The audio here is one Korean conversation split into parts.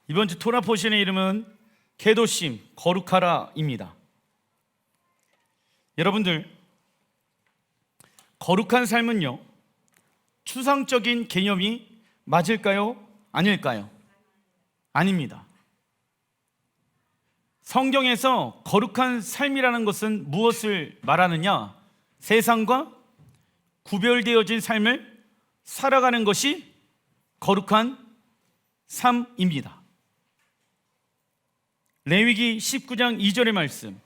이번 주 토라 포션의 이름은 케도심, 거룩하라입니다. 여러분들, 거룩한 삶은요, 추상적인 개념이 맞을까요? 아닐까요? 아닙니다. 성경에서 거룩한 삶이라는 것은 무엇을 말하느냐? 세상과 구별되어진 삶을 살아가는 것이 거룩한 삶입니다. 레위기 19장 2절의 말씀,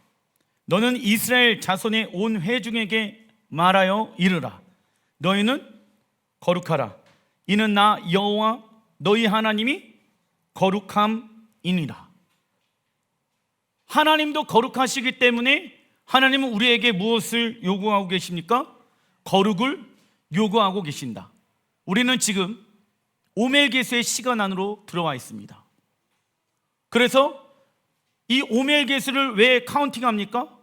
너는 이스라엘 자손의 온 회중에게 말하여 이르라. 너희는 거룩하라. 이는 나 여호와 너희 하나님이 거룩함이니라. 하나님도 거룩하시기 때문에 하나님은 우리에게 무엇을 요구하고 계십니까? 거룩을 요구하고 계신다. 우리는 지금 오멜게스의 시간 안으로 들어와 있습니다. 그래서 이 오멜게스를 왜 카운팅합니까?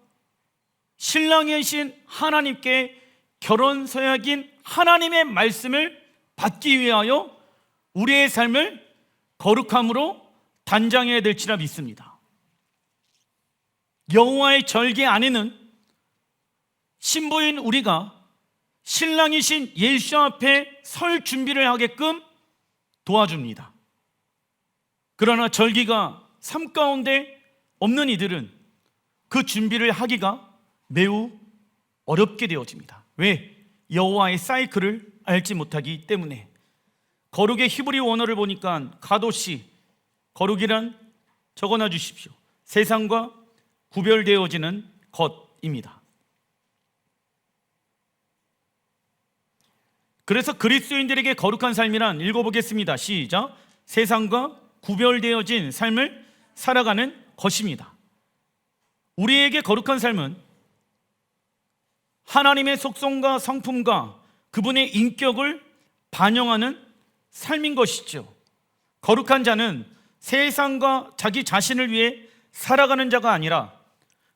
신랑이신 하나님께 결혼 서약인 하나님의 말씀을 받기 위하여 우리의 삶을 거룩함으로 단장해야 될지라 믿습니다. 여호와의 절개 안에는 신부인 우리가 신랑이신 예수 앞에 설 준비를 하게끔 도와줍니다. 그러나 절기가 삶 가운데 없는 이들은 그 준비를 하기가 매우 어렵게 되어집니다. 왜? 여호와의 사이클을 알지 못하기 때문에. 거룩의 히브리 원어를 보니까 가도시, 거룩이란 적어놔 주십시오. 세상과 구별되어지는 것입니다. 그래서 그리스도인들에게 거룩한 삶이란, 읽어보겠습니다. 시작. 세상과 구별되어진 삶을 살아가는 것입니다. 우리에게 거룩한 삶은 하나님의 속성과 성품과 그분의 인격을 반영하는 삶인 것이죠. 거룩한 자는 세상과 자기 자신을 위해 살아가는 자가 아니라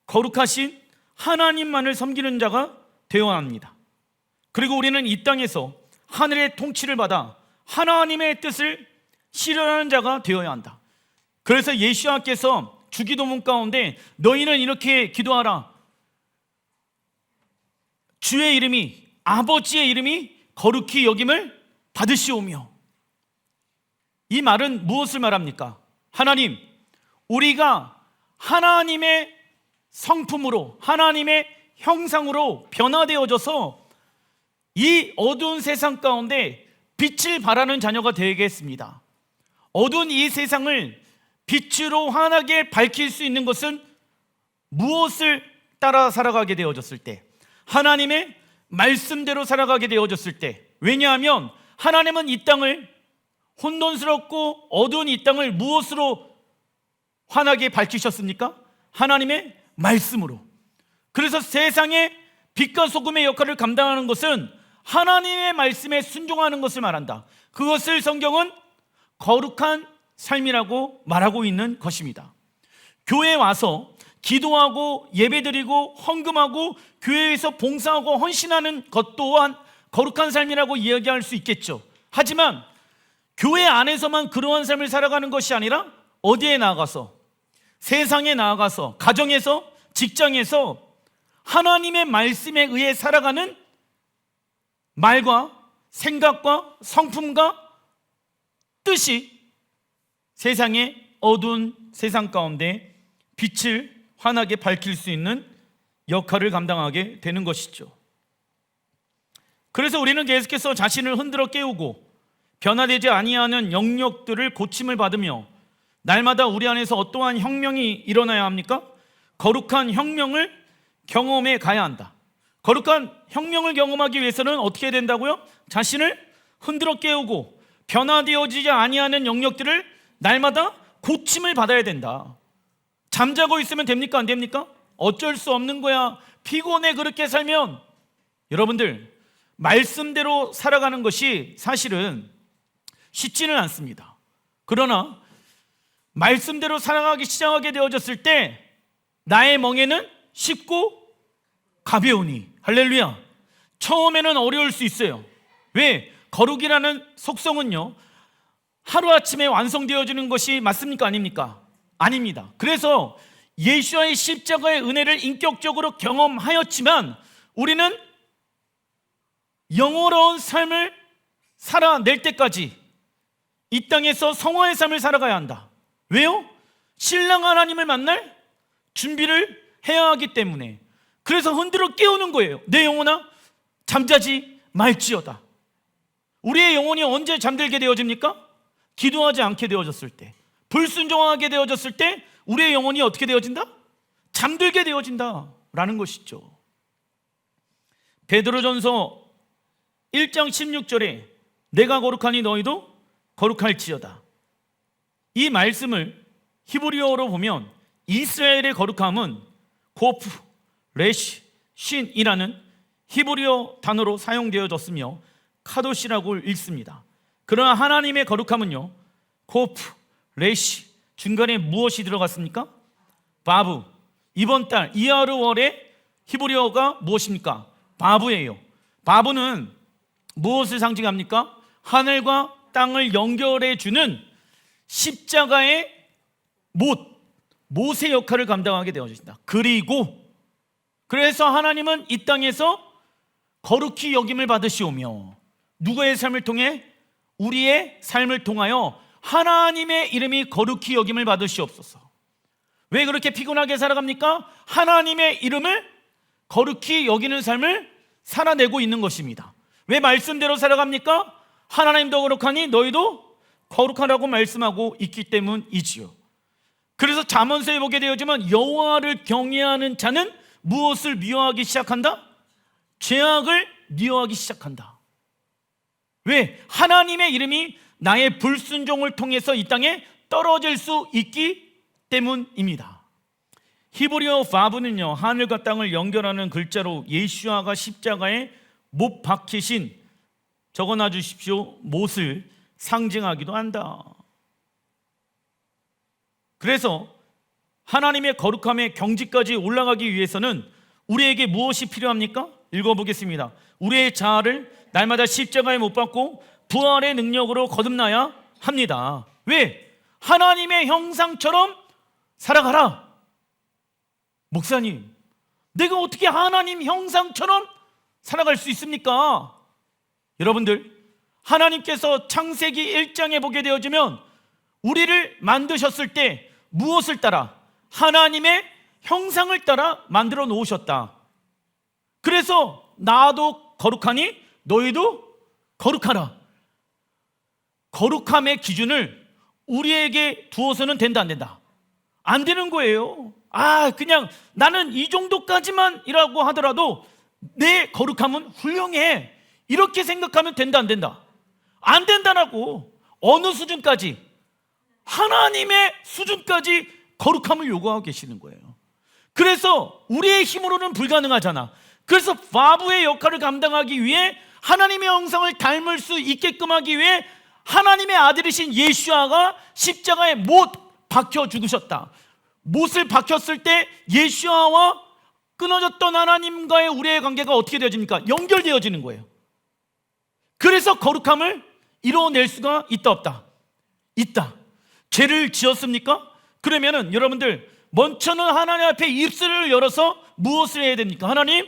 거룩하신 하나님만을 섬기는 자가 되어야 합니다. 그리고 우리는 이 땅에서 하늘의 통치를 받아 하나님의 뜻을 실현하는 자가 되어야 한다. 그래서 예수님께서 주기도문 가운데 너희는 이렇게 기도하라. 주의 이름이, 아버지의 이름이 거룩히 여김을 받으시오며. 이 말은 무엇을 말합니까? 하나님, 우리가 하나님의 성품으로, 하나님의 형상으로 변화되어져서 이 어두운 세상 가운데 빛을 발하는 자녀가 되겠습니다. 어두운 이 세상을 빛으로 환하게 밝힐 수 있는 것은 무엇을 따라 살아가게 되어졌을 때? 하나님의 말씀대로 살아가게 되어졌을 때. 왜냐하면 하나님은 이 땅을, 혼돈스럽고 어두운 이 땅을 무엇으로 환하게 밝히셨습니까? 하나님의 말씀으로. 그래서 세상의 빛과 소금의 역할을 감당하는 것은 하나님의 말씀에 순종하는 것을 말한다. 그것을 성경은 거룩한 삶이라고 말하고 있는 것입니다. 교회에 와서 기도하고 예배드리고 헌금하고 교회에서 봉사하고 헌신하는 것 또한 거룩한 삶이라고 이야기할 수 있겠죠. 하지만 교회 안에서만 그러한 삶을 살아가는 것이 아니라 어디에 나아가서, 세상에 나아가서, 가정에서, 직장에서 하나님의 말씀에 의해 살아가는 말과 생각과 성품과 뜻이 세상의 어두운 세상 가운데 빛을 환하게 밝힐 수 있는 역할을 감당하게 되는 것이죠. 그래서 우리는 계속해서 자신을 흔들어 깨우고 변화되지 아니하는 영역들을 고침을 받으며 날마다 우리 안에서 어떠한 혁명이 일어나야 합니까? 거룩한 혁명을 경험해 가야 한다. 거룩한 혁명을 경험하기 위해서는 어떻게 해야 된다고요? 자신을 흔들어 깨우고 변화되어지지 아니하는 영역들을 날마다 고침을 받아야 된다. 잠자고 있으면 됩니까? 안 됩니까? 어쩔 수 없는 거야. 피곤해. 그렇게 살면. 여러분들, 말씀대로 살아가는 것이 사실은 쉽지는 않습니다. 그러나 말씀대로 살아가기 시작하게 되어졌을 때 나의 멍에는 쉽고 가벼우니. 할렐루야. 처음에는 어려울 수 있어요. 왜? 거룩이라는 속성은요, 하루아침에 완성되어지는 것이 맞습니까? 아닙니까? 아닙니다. 그래서 예수와의 십자가의 은혜를 인격적으로 경험하였지만 우리는 영원한 삶을 살아낼 때까지 이 땅에서 성화의 삶을 살아가야 한다. 왜요? 신랑 하나님을 만날 준비를 해야 하기 때문에. 그래서 흔들어 깨우는 거예요. 내 영혼아 잠자지 말지어다. 우리의 영혼이 언제 잠들게 되어집니까? 기도하지 않게 되어졌을 때, 불순종하게 되어졌을 때 우리의 영혼이 어떻게 되어진다? 잠들게 되어진다라는 것이죠. 베드로전서 1장 16절에 내가 거룩하니 너희도 거룩할지어다. 이 말씀을 히브리어로 보면 이스라엘의 거룩함은 고프, 레시, 신이라는 히브리어 단어로 사용되어졌으며 카도시라고 읽습니다. 그러나 하나님의 거룩함은요, 고프, 레시, 중간에 무엇이 들어갔습니까? 바브. 이번 달 이하르월의 히브리어가 무엇입니까? 바브예요. 바브는 무엇을 상징합니까? 하늘과 땅을 연결해 주는 십자가의 못의 역할을 감당하게 되어진다. 그래서 하나님은 이 땅에서 거룩히 여김을 받으시오며 누구의 삶을 통해? 우리의 삶을 통하여 하나님의 이름이 거룩히 여김을 받으시옵소서. 왜 그렇게 피곤하게 살아갑니까? 하나님의 이름을 거룩히 여기는 삶을 살아내고 있는 것입니다. 왜 말씀대로 살아갑니까? 하나님도 거룩하니 너희도 거룩하라고 말씀하고 있기 때문이지요. 그래서 잠언서에 보게 되어지면 여호와를 경외하는 자는 무엇을 미워하기 시작한다? 죄악을 미워하기 시작한다. 왜? 하나님의 이름이 나의 불순종을 통해서 이 땅에 떨어질 수 있기 때문입니다. 히브리어 바브는요, 하늘과 땅을 연결하는 글자로 예수아가 십자가에 못 박히신, 적어놔 주십시오, 못을 상징하기도 한다. 그래서 하나님의 거룩함의 경지까지 올라가기 위해서는 우리에게 무엇이 필요합니까? 읽어보겠습니다. 우리의 자아를 날마다 십자가에 못 박고 부활의 능력으로 거듭나야 합니다. 왜? 하나님의 형상처럼 살아가라. 목사님, 내가 어떻게 하나님 형상처럼 살아갈 수 있습니까? 여러분들, 하나님께서 창세기 1장에 보게 되어지면 우리를 만드셨을 때 무엇을 따라? 하나님의 형상을 따라 만들어 놓으셨다. 그래서 나도 거룩하니 너희도 거룩하라. 거룩함의 기준을 우리에게 두어서는 된다, 안 된다? 안 되는 거예요. 그냥 나는 이 정도까지만이라고 하더라도 내 거룩함은 훌륭해, 이렇게 생각하면 된다, 안 된다? 안 된다라고. 어느 수준까지? 하나님의 수준까지 거룩함을 요구하고 계시는 거예요. 그래서 우리의 힘으로는 불가능하잖아. 그래서 바브의 역할을 감당하기 위해 하나님의 형상을 닮을 수 있게끔 하기 위해 하나님의 아들이신 예수아가 십자가에 못 박혀 죽으셨다. 못을 박혔을 때 예수아와 끊어졌던 하나님과의 우리의 관계가 어떻게 되어집니까? 연결되어지는 거예요. 그래서 거룩함을 이뤄낼 수가 있다, 없다? 있다. 죄를 지었습니까? 그러면은 여러분들, 먼저는 하나님 앞에 입술을 열어서 무엇을 해야 됩니까? 하나님,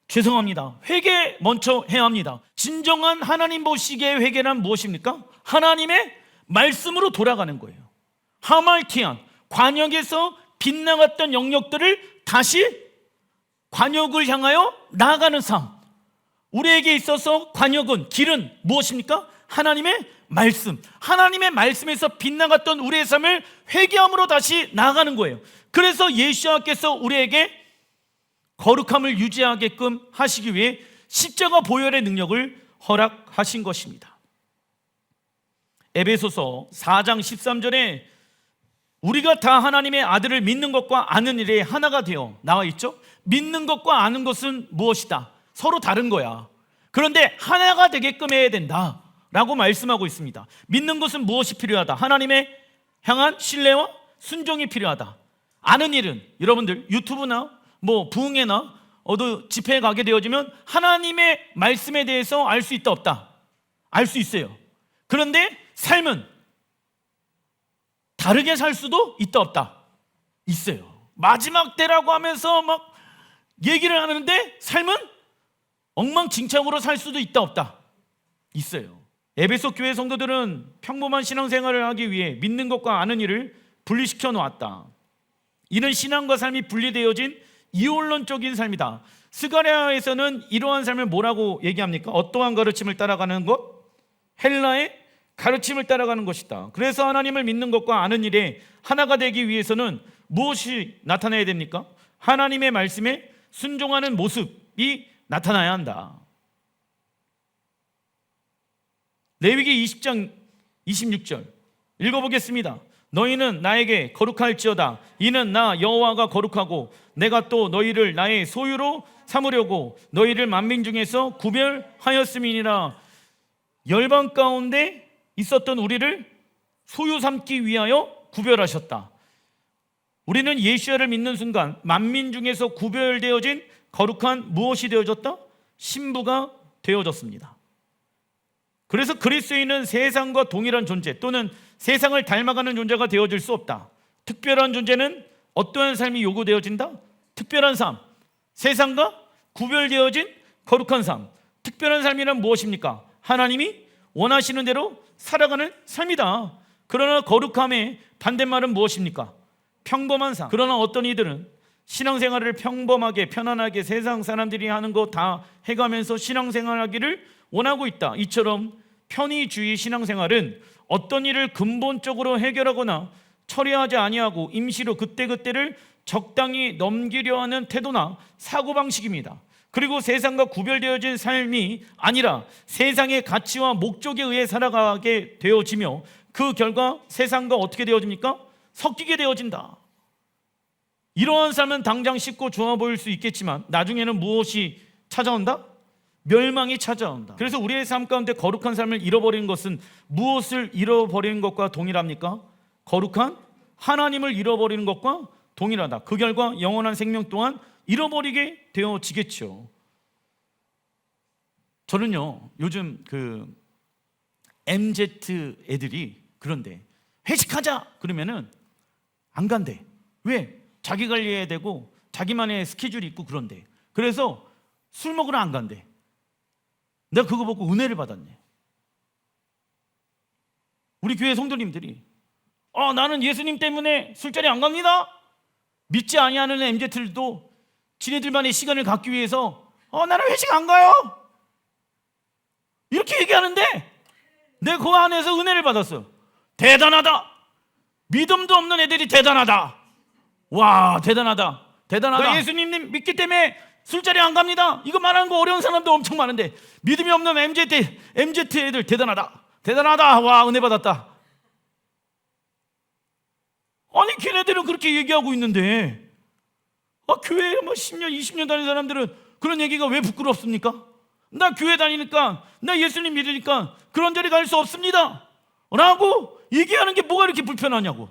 죄송합니다. 회개 먼저 해야 합니다. 진정한 하나님 보시기에 회개란 무엇입니까? 하나님의 말씀으로 돌아가는 거예요. 하말티안, 관역에서 빗나갔던 영역들을 다시 관역을 향하여 나아가는 삶. 우리에게 있어서 관역은, 길은 무엇입니까? 하나님의 말씀. 하나님의 말씀에서 빗나갔던 우리의 삶을 회개함으로 다시 나아가는 거예요. 그래서 예수님께서 우리에게 거룩함을 유지하게끔 하시기 위해 십자가 보혈의 능력을 허락하신 것입니다. 에베소서 4장 13절에 우리가 다 하나님의 아들을 믿는 것과 아는 일에 하나가 되어 나와 있죠. 믿는 것과 아는 것은 무엇이다? 서로 다른 거야. 그런데 하나가 되게끔 해야 된다 라고 말씀하고 있습니다. 믿는 것은 무엇이 필요하다? 하나님의 향한 신뢰와 순종이 필요하다. 아는 일은, 여러분들 유튜브나 부흥회나 어디 집회에 가게 되어지면 하나님의 말씀에 대해서 알 수 있다, 없다? 알 수 있어요. 그런데 삶은 다르게 살 수도 있다 없다? 있어요. 마지막 때라고 하면서 막 얘기를 하는데 삶은 엉망진창으로 살 수도 있다 없다? 있어요. 에베소 교회 성도들은 평범한 신앙생활을 하기 위해 믿는 것과 아는 일을 분리시켜 놓았다. 이는 신앙과 삶이 분리되어진 이원론적인 삶이다. 스가랴에서는 이러한 삶을 뭐라고 얘기합니까? 어떠한 가르침을 따라가는 것? 헬라의 가르침을 따라가는 것이다. 그래서 하나님을 믿는 것과 아는 일에 하나가 되기 위해서는 무엇이 나타나야 됩니까? 하나님의 말씀에 순종하는 모습이 나타나야 한다. 레위기 20장 26절 읽어보겠습니다. 너희는 나에게 거룩할지어다. 이는 나 여호와가 거룩하고 내가 또 너희를 나의 소유로 삼으려고 너희를 만민 중에서 구별하였음이니라. 열방 가운데 있었던 우리를 소유 삼기 위하여 구별하셨다. 우리는 예수야를 믿는 순간 만민 중에서 구별되어진 거룩한 무엇이 되어졌다? 신부가 되어졌습니다. 그래서 그리스도인은 세상과 동일한 존재 또는 세상을 닮아가는 존재가 되어질 수 없다. 특별한 존재는 어떠한 삶이 요구되어진다? 특별한 삶, 세상과 구별되어진 거룩한 삶. 특별한 삶이란 무엇입니까? 하나님이 원하시는 대로 살아가는 삶이다. 그러나 거룩함의 반대말은 무엇입니까? 평범한 삶. 그러나 어떤 이들은 신앙생활을 평범하게 편안하게 세상 사람들이 하는 거 다 해가면서 신앙생활하기를 원하고 있다. 이처럼 편의주의 신앙생활은 어떤 일을 근본적으로 해결하거나 처리하지 아니하고 임시로 그때그때를 적당히 넘기려 하는 태도나 사고방식입니다. 그리고 세상과 구별되어진 삶이 아니라 세상의 가치와 목적에 의해 살아가게 되어지며 그 결과 세상과 어떻게 되어집니까? 섞이게 되어진다. 이러한 삶은 당장 쉽고 좋아 보일 수 있겠지만 나중에는 무엇이 찾아온다? 멸망이 찾아온다. 그래서 우리의 삶 가운데 거룩한 삶을 잃어버리는 것은 무엇을 잃어버리는 것과 동일합니까? 거룩한 하나님을 잃어버리는 것과 동일하다. 그 결과 영원한 생명 또한 잃어버리게 되어지겠죠. 저는요 요즘 MZ 애들이 그런데 회식하자 그러면은 안 간대. 왜? 자기 관리해야 되고 자기만의 스케줄이 있고 그런데. 그래서 술 먹으러 안 간대. 내가 그거 보고 은혜를 받았네. 우리 교회 성도님들이 나는 예수님 때문에 술자리 안 갑니다. 믿지 아니하는 MZ들도 지네들만의 시간을 갖기 위해서 나는 회식 안 가요. 이렇게 얘기하는데 내가 그 안에서 은혜를 받았어. 대단하다. 믿음도 없는 애들이 대단하다. 와, 대단하다. 대단하다. 예수님 믿기 때문에 술자리 안 갑니다. 이거 말하는 거 어려운 사람도 엄청 많은데 믿음이 없는 MZ 애들 대단하다. 대단하다. 와, 은혜 받았다. 아니 걔네들은 그렇게 얘기하고 있는데 교회에 10년 20년 다니는 사람들은 그런 얘기가 왜 부끄럽습니까? 나 교회 다니니까 나 예수님 믿으니까 그런 자리 갈 수 없습니다 라고 얘기하는 게 뭐가 이렇게 불편하냐고.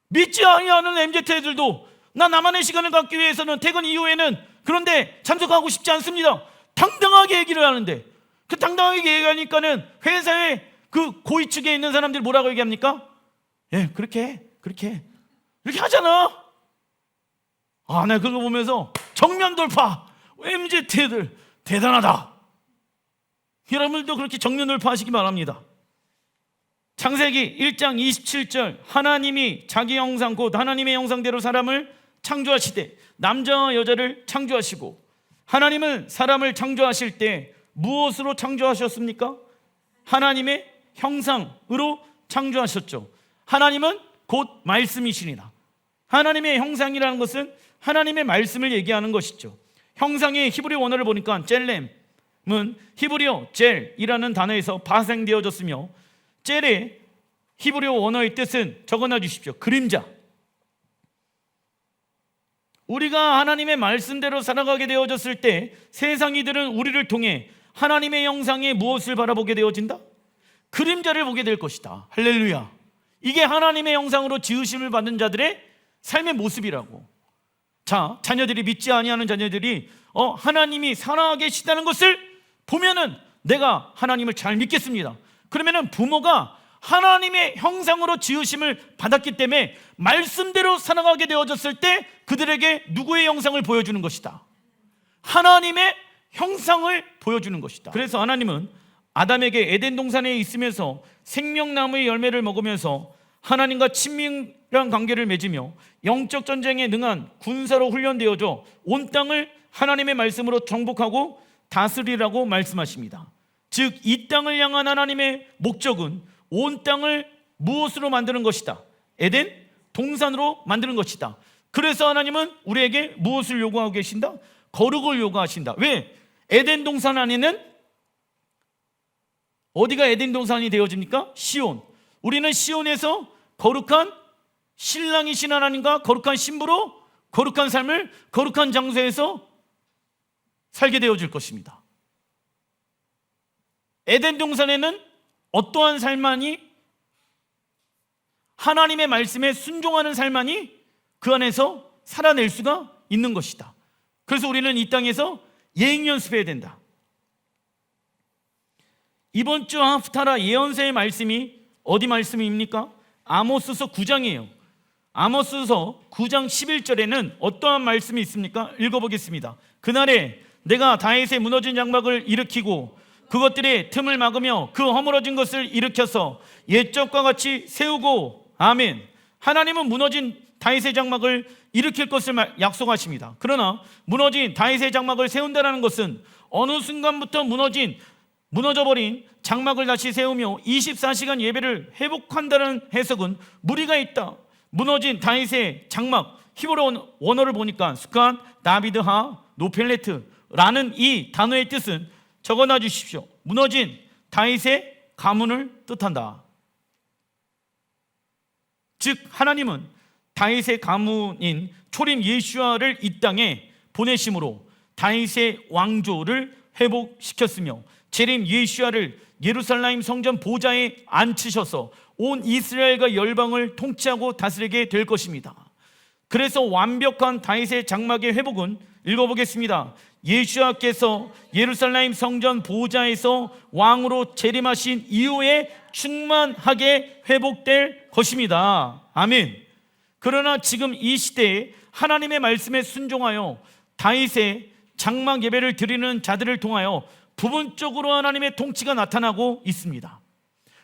믿지 아니하는 MZ 애들도 나 나만의 시간을 갖기 위해서는 퇴근 이후에는 그런데 참석하고 싶지 않습니다. 당당하게 얘기를 하는데 그 당당하게 얘기하니까는 회사의 그 고위 측에 있는 사람들이 뭐라고 얘기합니까? 예, 그렇게 이렇게 하잖아. 내가 그거 보면서 정면 돌파. MZ 애들 대단하다. 여러분들도 그렇게 정면 돌파하시기 바랍니다. 창세기 1장 27절 하나님이 자기 형상 곧 하나님의 형상대로 사람을 창조하시되 남자와 여자를 창조하시고 하나님은 사람을 창조하실 때 무엇으로 창조하셨습니까? 하나님의 형상으로 창조하셨죠. 하나님은 곧 말씀이시니라. 하나님의 형상이라는 것은 하나님의 말씀을 얘기하는 것이죠. 형상의 히브리 원어를 보니까 젤렘은 히브리어 젤이라는 단어에서 파생되어졌으며 젤의 히브리어 원어의 뜻은 적어놔 주십시오. 그림자. 우리가 하나님의 말씀대로 살아가게 되어졌을 때 세상 이들은 우리를 통해 하나님의 형상에 무엇을 바라보게 되어진다? 그림자를 보게 될 것이다. 할렐루야. 이게 하나님의 형상으로 지으심을 받은 자들의 삶의 모습이라고. 자, 자녀들이 믿지 아니하는 자녀들이 하나님이 살아계시다는 것을 보면은 내가 하나님을 잘 믿겠습니다. 그러면은 부모가 하나님의 형상으로 지으심을 받았기 때문에 말씀대로 살아가게 되어졌을 때 그들에게 누구의 형상을 보여주는 것이다? 하나님의 형상을 보여주는 것이다. 그래서 하나님은 아담에게 에덴 동산에 있으면서 생명나무의 열매를 먹으면서 하나님과 친밀한 관계를 맺으며 영적 전쟁에 능한 군사로 훈련되어져 온 땅을 하나님의 말씀으로 정복하고 다스리라고 말씀하십니다. 즉 이 땅을 향한 하나님의 목적은 온 땅을 무엇으로 만드는 것이다? 에덴 동산으로 만드는 것이다. 그래서 하나님은 우리에게 무엇을 요구하고 계신다? 거룩을 요구하신다. 왜? 에덴 동산 안에는 어디가 에덴 동산이 되어집니까? 시온. 우리는 시온에서 거룩한 신랑이신 하나님과 거룩한 신부로 거룩한 삶을 거룩한 장소에서 살게 되어질 것입니다. 에덴 동산에는 어떠한 삶만이, 하나님의 말씀에 순종하는 삶만이 그 안에서 살아낼 수가 있는 것이다. 그래서 우리는 이 땅에서 예행 연습해야 된다. 이번 주 하프타라 예언서의 말씀이 어디 말씀입니까? 아모스서 9장이에요. 아모스서 9장 11절에는 어떠한 말씀이 있습니까? 읽어보겠습니다. 그날에 내가 다윗의 무너진 장막을 일으키고 그것들의 틈을 막으며 그 허물어진 것을 일으켜서 옛적과 같이 세우고. 아멘. 하나님은 무너진 다윗의 장막을 일으킬 것을 약속하십니다. 그러나 무너진 다윗의 장막을 세운다는 것은 어느 순간부터 무너져버린 장막을 다시 세우며 24시간 예배를 회복한다는 해석은 무리가 있다. 무너진 다윗의 장막, 히브리 원어를 보니까 스칸 다비드 하 노펠레트라는 이 단어의 뜻은 적어놔 주십시오. 무너진 다윗의 가문을 뜻한다. 즉 하나님은 다윗의 가문인 초림 예수아를 이 땅에 보내심으로 다윗의 왕조를 회복시켰으며 재림 예수아를 예루살렘 성전 보좌에 앉히셔서 온 이스라엘과 열방을 통치하고 다스리게 될 것입니다. 그래서 완벽한 다윗의 장막의 회복은 읽어보겠습니다. 예수아께서 예루살렘 성전 보좌에서 왕으로 재림하신 이후에 충만하게 회복될 것입니다. 아멘. 그러나 지금 이 시대에 하나님의 말씀에 순종하여 다윗의 장막 예배를 드리는 자들을 통하여 부분적으로 하나님의 통치가 나타나고 있습니다.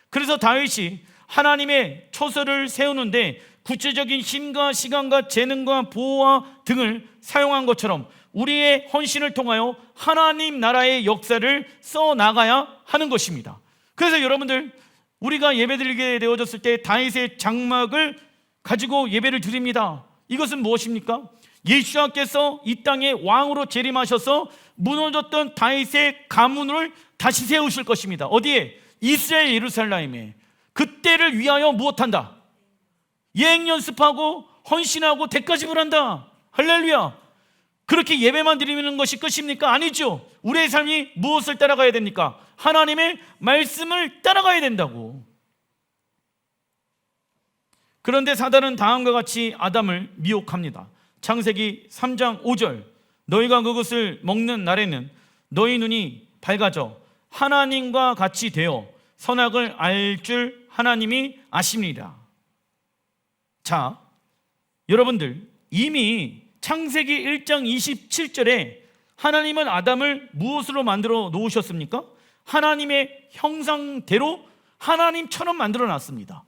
그래서 다윗이 하나님의 처소를 세우는데 구체적인 힘과 시간과 재능과 보호와 등을 사용한 것처럼 우리의 헌신을 통하여 하나님 나라의 역사를 써나가야 하는 것입니다. 그래서 여러분들, 우리가 예배드리게 되어졌을 때 다윗의 장막을 가지고 예배를 드립니다. 이것은 무엇입니까? 예수님께서 이 땅에 왕으로 재림하셔서 무너졌던 다윗의 가문을 다시 세우실 것입니다. 어디에? 이스라엘 예루살렘에. 그때를 위하여 무엇한다? 예행 연습하고 헌신하고 대가 지불한다. 할렐루야. 그렇게 예배만 드리는 것이 끝입니까? 아니죠. 우리의 삶이 무엇을 따라가야 됩니까? 하나님의 말씀을 따라가야 된다고. 그런데 사단은 다음과 같이 아담을 미혹합니다. 창세기 3장 5절, 너희가 그것을 먹는 날에는 너희 눈이 밝아져 하나님과 같이 되어 선악을 알 줄 하나님이 아십니다. 자, 여러분들, 이미 창세기 1장 27절에 하나님은 아담을 무엇으로 만들어 놓으셨습니까? 하나님의 형상대로 하나님처럼 만들어 놨습니다.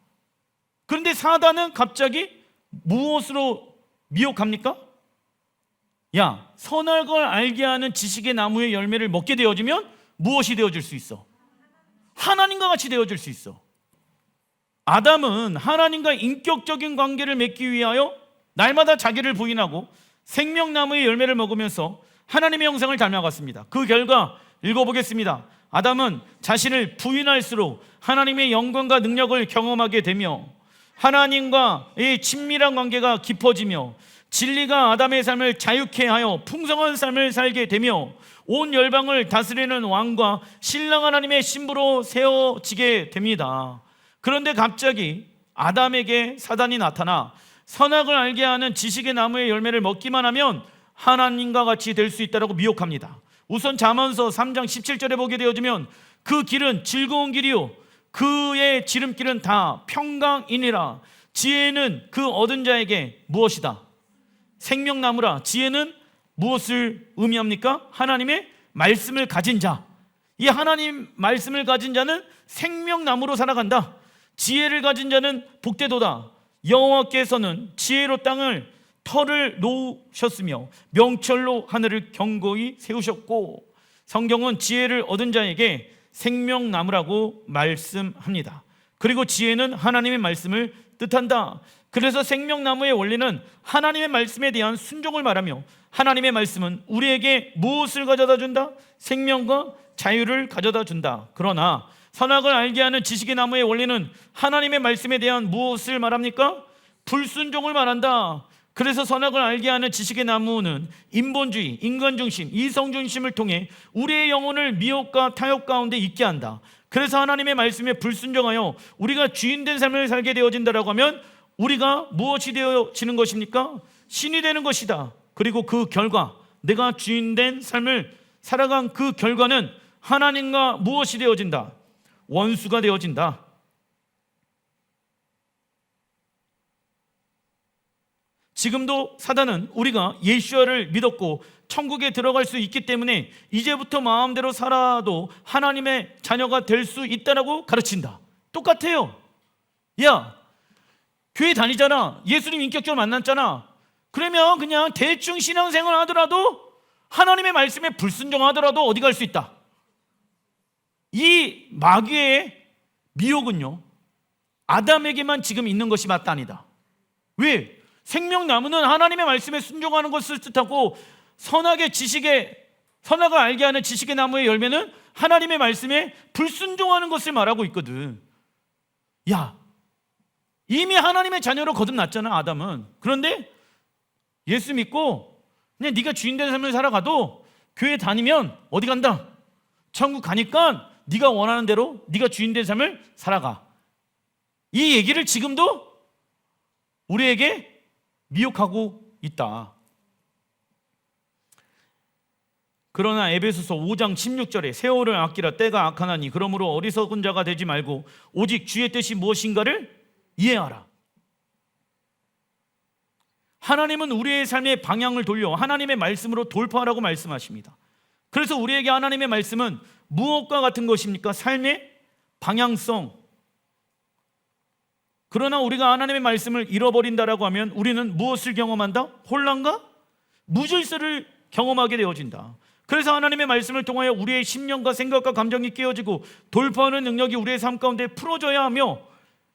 그런데 사단은 갑자기 무엇으로 미혹합니까? 야, 선악을 알게 하는 지식의 나무의 열매를 먹게 되어지면 무엇이 되어질 수 있어? 하나님과 같이 되어질 수 있어. 아담은 하나님과 인격적인 관계를 맺기 위하여 날마다 자기를 부인하고 생명나무의 열매를 먹으면서 하나님의 형상을 닮아갔습니다. 그 결과 읽어보겠습니다. 아담은 자신을 부인할수록 하나님의 영광과 능력을 경험하게 되며 하나님과의 친밀한 관계가 깊어지며 진리가 아담의 삶을 자유케 하여 풍성한 삶을 살게 되며 온 열방을 다스리는 왕과 신랑 하나님의 신부로 세워지게 됩니다. 그런데 갑자기 아담에게 사단이 나타나 선악을 알게 하는 지식의 나무의 열매를 먹기만 하면 하나님과 같이 될 수 있다고 미혹합니다. 우선 잠언서 3장 17절에 보게 되어지면 그 길은 즐거운 길이요 그의 지름길은 다 평강이니라. 지혜는 그 얻은 자에게 무엇이다? 생명나무라. 지혜는 무엇을 의미합니까? 하나님의 말씀을 가진 자. 이 하나님 말씀을 가진 자는 생명나무로 살아간다. 지혜를 가진 자는 복되도다. 여호와께서는 지혜로 땅을 터를 놓으셨으며 명철로 하늘을 견고히 세우셨고, 성경은 지혜를 얻은 자에게 생명나무라고 말씀합니다. 그리고 지혜는 하나님의 말씀을 뜻한다. 그래서 생명나무의 원리는 하나님의 말씀에 대한 순종을 말하며, 하나님의 말씀은 우리에게 무엇을 가져다 준다? 생명과 자유를 가져다 준다. 그러나 선악을 알게 하는 지식의 나무의 원리는 하나님의 말씀에 대한 무엇을 말합니까? 불순종을 말한다. 그래서 선악을 알게 하는 지식의 나무는 인본주의, 인간중심, 이성중심을 통해 우리의 영혼을 미혹과 타협 가운데 있게 한다. 그래서 하나님의 말씀에 불순종하여 우리가 주인된 삶을 살게 되어진다라고 하면 우리가 무엇이 되어지는 것입니까? 신이 되는 것이다. 그리고 그 결과, 내가 주인된 삶을 살아간 그 결과는 하나님과 무엇이 되어진다? 원수가 되어진다. 지금도 사단은 우리가 예수와를 믿었고 천국에 들어갈 수 있기 때문에 이제부터 마음대로 살아도 하나님의 자녀가 될 수 있다라고 가르친다. 똑같아요. 야, 교회 다니잖아. 예수님 인격적으로 만났잖아. 그러면 그냥 대충 신앙생활 하더라도, 하나님의 말씀에 불순종하더라도 어디 갈 수 있다. 이 마귀의 미혹은요, 아담에게만 지금 있는 것이 맞다 아니다. 왜? 생명나무는 하나님의 말씀에 순종하는 것을 뜻하고, 선악을 알게 하는 지식의 나무의 열매는 하나님의 말씀에 불순종하는 것을 말하고 있거든. 야, 이미 하나님의 자녀로 거듭났잖아, 아담은. 그런데 예수 믿고 그냥 네가 주인된 삶을 살아가도 교회 다니면 어디 간다? 천국 가니까 네가 원하는 대로 네가 주인된 삶을 살아가. 이 얘기를 지금도 우리에게 미혹하고 있다. 그러나 에베소서 5장 16절에 세월을 아끼라 때가 악하나니 그러므로 어리석은 자가 되지 말고 오직 주의 뜻이 무엇인가를 이해하라. 하나님은 우리의 삶의 방향을 돌려 하나님의 말씀으로 돌파하라고 말씀하십니다. 그래서 우리에게 하나님의 말씀은 무엇과 같은 것입니까? 삶의 방향성. 그러나 우리가 하나님의 말씀을 잃어버린다라고 하면 우리는 무엇을 경험한다? 혼란과 무질서를 경험하게 되어진다. 그래서 하나님의 말씀을 통하여 우리의 심령과 생각과 감정이 깨어지고 돌파하는 능력이 우리의 삶 가운데 풀어져야 하며,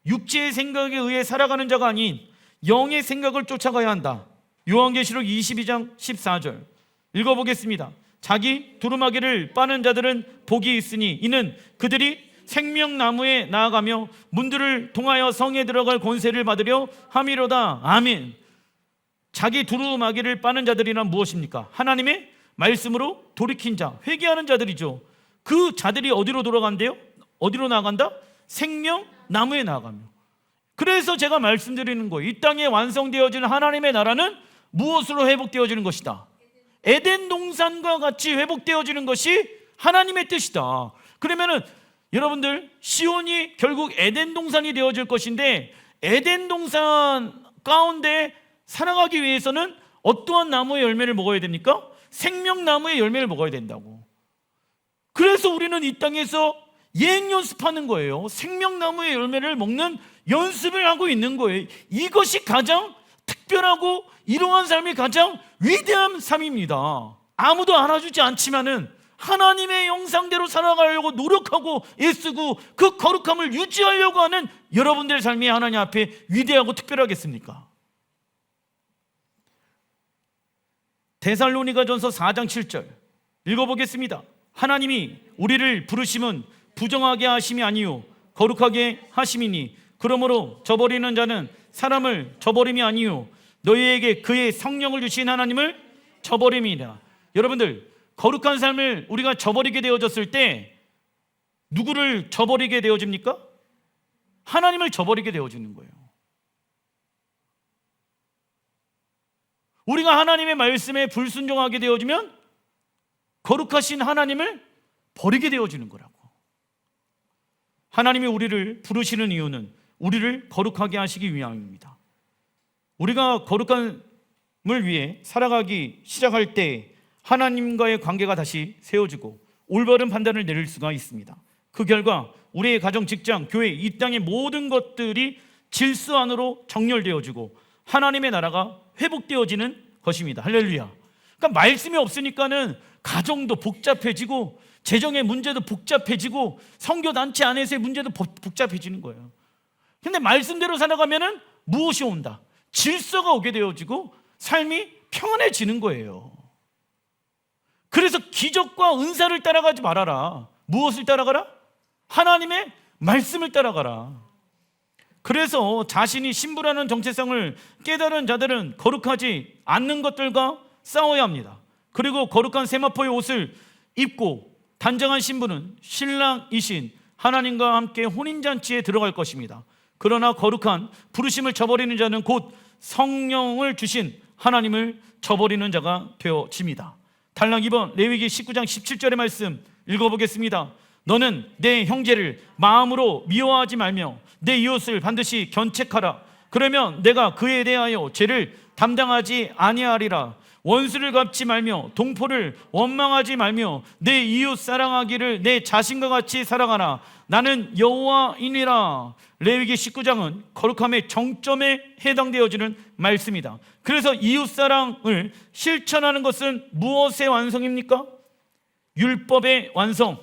육체의 생각에 의해 살아가는 자가 아닌 영의 생각을 쫓아가야 한다. 요한계시록 22장 14절 읽어보겠습니다. 자기 두루마기를 빠는 자들은 복이 있으니 이는 그들이 생명나무에 나아가며 문들을 통하여 성에 들어갈 권세를 받으려 함이로다. 아멘. 자기 두루마기를 빠는 자들이란 무엇입니까? 하나님의 말씀으로 돌이킨 자, 회개하는 자들이죠. 그 자들이 어디로 돌아간대요? 어디로 나아간다? 생명나무에 나아가며. 그래서 제가 말씀드리는 거예요. 이 땅에 완성되어지는 하나님의 나라는 무엇으로 회복되어지는 것이다? 에덴 동산과 같이 회복되어지는 것이 하나님의 뜻이다. 그러면은 여러분들, 시온이 결국 에덴 동산이 되어질 것인데, 에덴 동산 가운데 살아가기 위해서는 어떠한 나무의 열매를 먹어야 됩니까? 생명나무의 열매를 먹어야 된다고. 그래서 우리는 이 땅에서 예행 연습하는 거예요. 생명나무의 열매를 먹는 연습을 하고 있는 거예요. 이것이 가장 특별하고 이러한 삶이 가장 위대한 삶입니다. 아무도 알아주지 않지만은 하나님의 형상대로 살아가려고 노력하고 애쓰고 그 거룩함을 유지하려고 하는 여러분들의 삶이 하나님 앞에 위대하고 특별하겠습니까? 데살로니가전서 4장 7절 읽어보겠습니다. 하나님이 우리를 부르심은 부정하게 하심이 아니요 거룩하게 하심이니 그러므로 저버리는 자는 사람을 저버림이 아니요 너희에게 그의 성령을 주신 하나님을 저버림이라. 여러분들, 거룩한 삶을 우리가 저버리게 되어졌을 때 누구를 저버리게 되어집니까? 하나님을 저버리게 되어지는 거예요. 우리가 하나님의 말씀에 불순종하게 되어지면 거룩하신 하나님을 버리게 되어지는 거라고. 하나님이 우리를 부르시는 이유는 우리를 거룩하게 하시기 위함입니다. 우리가 거룩함을 위해 살아가기 시작할 때 하나님과의 관계가 다시 세워지고 올바른 판단을 내릴 수가 있습니다. 그 결과 우리의 가정, 직장, 교회, 이 땅의 모든 것들이 질서 안으로 정렬되어지고 하나님의 나라가 회복되어지는 것입니다. 할렐루야. 그러니까 말씀이 없으니까는 가정도 복잡해지고 재정의 문제도 복잡해지고 선교단체 안에서의 문제도 복잡해지는 거예요. 근데 말씀대로 살아가면은 무엇이 온다? 질서가 오게 되어지고 삶이 평안해지는 거예요. 그래서 기적과 은사를 따라가지 말아라. 무엇을 따라가라? 하나님의 말씀을 따라가라. 그래서 자신이 신부라는 정체성을 깨달은 자들은 거룩하지 않는 것들과 싸워야 합니다. 그리고 거룩한 세마포의 옷을 입고 단정한 신부는 신랑이신 하나님과 함께 혼인잔치에 들어갈 것입니다. 그러나 거룩한 부르심을 저버리는 자는 곧 성령을 주신 하나님을 저버리는 자가 되어집니다. 단락 2번 레위기 19장 17절의 말씀 읽어보겠습니다. 너는 내 형제를 마음으로 미워하지 말며 내 이웃을 반드시 견책하라. 그러면 내가 그에 대하여 죄를 담당하지 아니하리라. 원수를 갚지 말며 동포를 원망하지 말며 내 이웃 사랑하기를 내 자신과 같이 사랑하라. 나는 여호와이니라. 레위기 19장은 거룩함의 정점에 해당되어지는 말씀이다. 그래서 이웃사랑을 실천하는 것은 무엇의 완성입니까? 율법의 완성.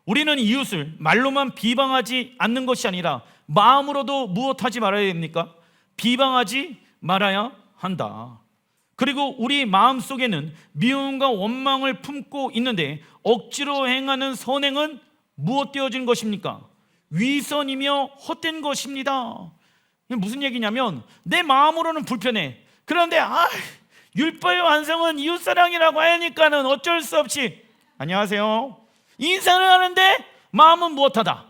우리는 이웃을 말로만 비방하지 않는 것이 아니라 마음으로도 무엇하지 말아야 됩니까? 비방하지 말아야 한다. 그리고 우리 마음속에는 미움과 원망을 품고 있는데 억지로 행하는 선행은 무엇 되어진 것입니까? 위선이며 헛된 것입니다. 무슨 얘기냐면 내 마음으로는 불편해. 그런데 율법의 완성은 이웃사랑이라고 하니까는 어쩔 수 없이 안녕하세요 인사를 하는데 마음은 무엇하다?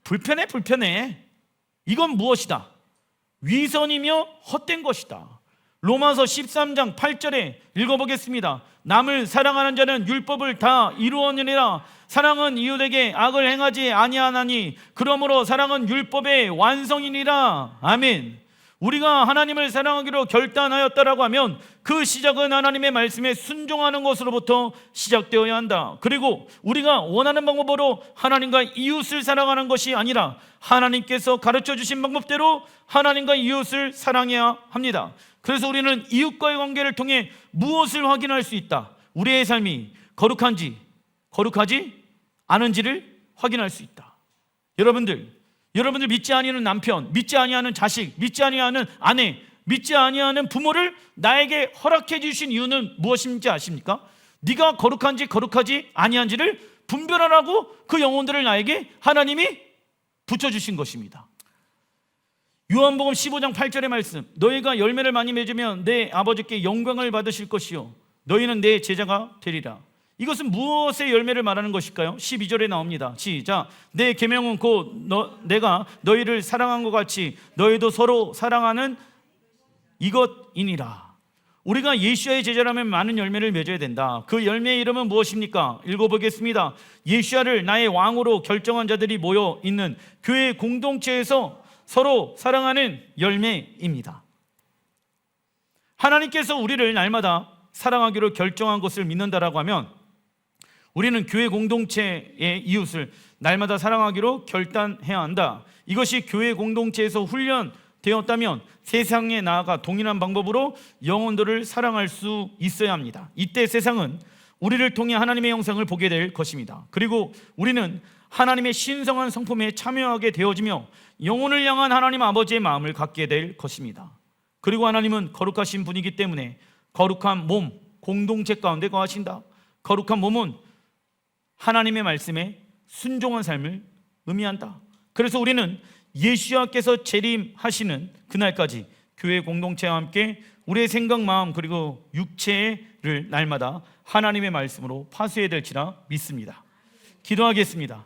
불편해. 이건 무엇이다? 위선이며 헛된 것이다. 로마서 13장 8절에 읽어보겠습니다. 남을 사랑하는 자는 율법을 다 이루었느니라. 사랑은 이웃에게 악을 행하지 아니하나니 그러므로 사랑은 율법의 완성이니라. 아멘. 우리가 하나님을 사랑하기로 결단하였다라고 하면 그 시작은 하나님의 말씀에 순종하는 것으로부터 시작되어야 한다. 그리고 우리가 원하는 방법으로 하나님과 이웃을 사랑하는 것이 아니라 하나님께서 가르쳐 주신 방법대로 하나님과 이웃을 사랑해야 합니다. 그래서 우리는 이웃과의 관계를 통해 무엇을 확인할 수 있다? 우리의 삶이 거룩한지 거룩하지 않은지를 확인할 수 있다. 여러분들 믿지 아니하는 남편, 믿지 아니하는 자식, 믿지 아니하는 아내, 믿지 아니하는 부모를 나에게 허락해 주신 이유는 무엇인지 아십니까? 네가 거룩한지 거룩하지 아니한지를 분별하라고 그 영혼들을 나에게 하나님이 붙여주신 것입니다. 요한복음 15장 8절의 말씀, 너희가 열매를 많이 맺으면 내 아버지께 영광을 받으실 것이요 너희는 내 제자가 되리라. 이것은 무엇의 열매를 말하는 것일까요? 12절에 나옵니다. 시작. 내 계명은 곧 내가 너희를 사랑한 것 같이 너희도 서로 사랑하는 이것이니라. 우리가 예수야의 제자라면 많은 열매를 맺어야 된다. 그 열매의 이름은 무엇입니까? 읽어보겠습니다. 예수야를 나의 왕으로 결정한 자들이 모여 있는 교회 공동체에서 서로 사랑하는 열매입니다. 하나님께서 우리를 날마다 사랑하기로 결정한 것을 믿는다라고 하면 우리는 교회 공동체의 이웃을 날마다 사랑하기로 결단해야 한다. 이것이 교회 공동체에서 훈련되었다면 세상에 나아가 동일한 방법으로 영혼들을 사랑할 수 있어야 합니다. 이때 세상은 우리를 통해 하나님의 영상을 보게 될 것입니다. 그리고 우리는 하나님의 신성한 성품에 참여하게 되어지며 영혼을 향한 하나님 아버지의 마음을 갖게 될 것입니다. 그리고 하나님은 거룩하신 분이기 때문에 거룩한 몸, 공동체 가운데 거하신다. 거룩한 몸은 하나님의 말씀에 순종한 삶을 의미한다. 그래서 우리는 예수와께서 재림하시는 그날까지 교회 공동체와 함께 우리의 생각, 마음 그리고 육체를 날마다 하나님의 말씀으로 파수해야 될지라 믿습니다. 기도하겠습니다.